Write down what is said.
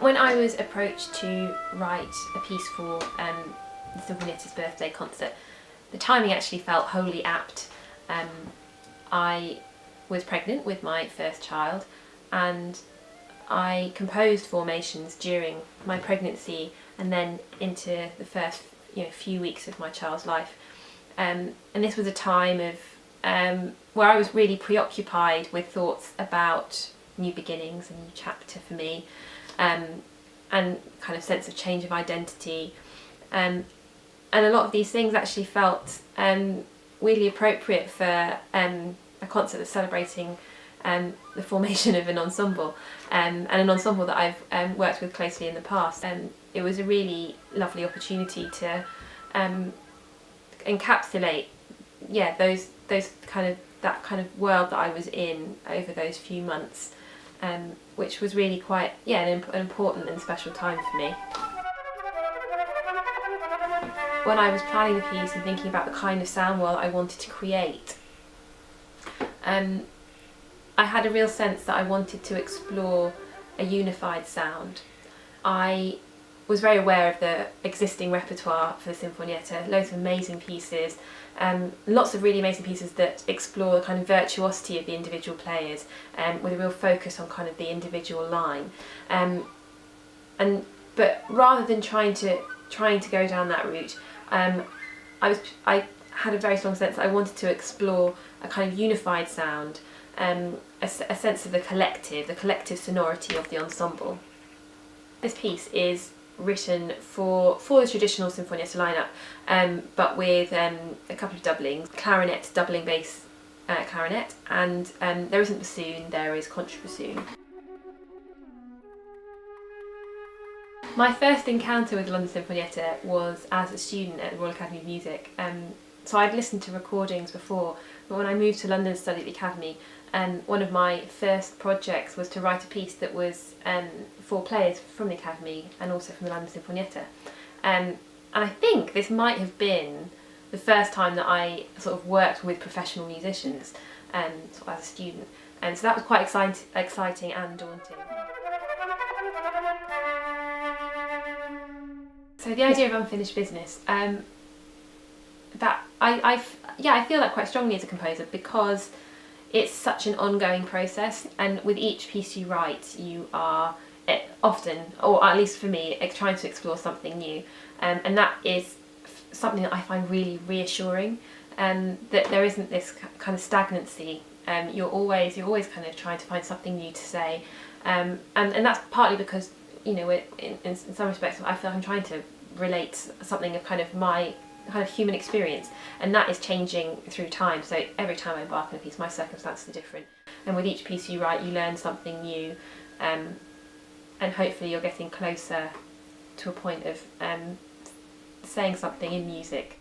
When I was approached to write a piece for the Sinfonietta's birthday concert, the timing actually felt wholly apt. I was pregnant with my first child, and I composed formations during my pregnancy and then into the first few weeks of my child's life. And this was a time of where I was really preoccupied with thoughts about new beginnings, a new chapter for me, and kind of sense of change of identity. And a lot of these things actually felt really appropriate for a concert that's celebrating the formation of an ensemble, and an ensemble that I've worked with closely in the past. It was a really lovely opportunity to encapsulate that kind of world that I was in over those few months, which was really quite an important and special time for me. When I was planning the piece and thinking about the kind of sound world I wanted to create, I had a real sense that I wanted to explore a unified sound. I was very aware of the existing repertoire for the Sinfonietta, loads of amazing pieces, lots of really amazing pieces that explore the kind of virtuosity of the individual players, with a real focus on kind of the individual line. But rather than trying to go down that route, I had a very strong sense that I wanted to explore a kind of unified sound, a sense of the collective sonority of the ensemble. This piece is written for the traditional Sinfonietta lineup, but with a couple of doublings: clarinet, doubling bass clarinet, and there isn't bassoon, there is contrabassoon. My first encounter with the London Sinfonietta was as a student at the Royal Academy of Music. So I'd listened to recordings before, but when I moved to London to study at the Academy, one of my first projects was to write a piece that was for players from the Academy and also from the London Sinfonietta. And I think this might have been the first time that I sort of worked with professional musicians sort of as a student. And so that was quite exciting and daunting. So the idea of unfinished business, that I feel that quite strongly as a composer, because it's such an ongoing process, and with each piece you write you are often, or at least for me, trying to explore something new, and that is something that I find really reassuring, that there isn't this kind of stagnancy. You're always kind of trying to find something new to say, and that's partly because in some respects I feel like I'm trying to relate something of kind of my kind of human experience, and that is changing through time. So every time I embark on a piece, my circumstances are different, and with each piece you write you learn something new, and hopefully you're getting closer to a point of saying something in music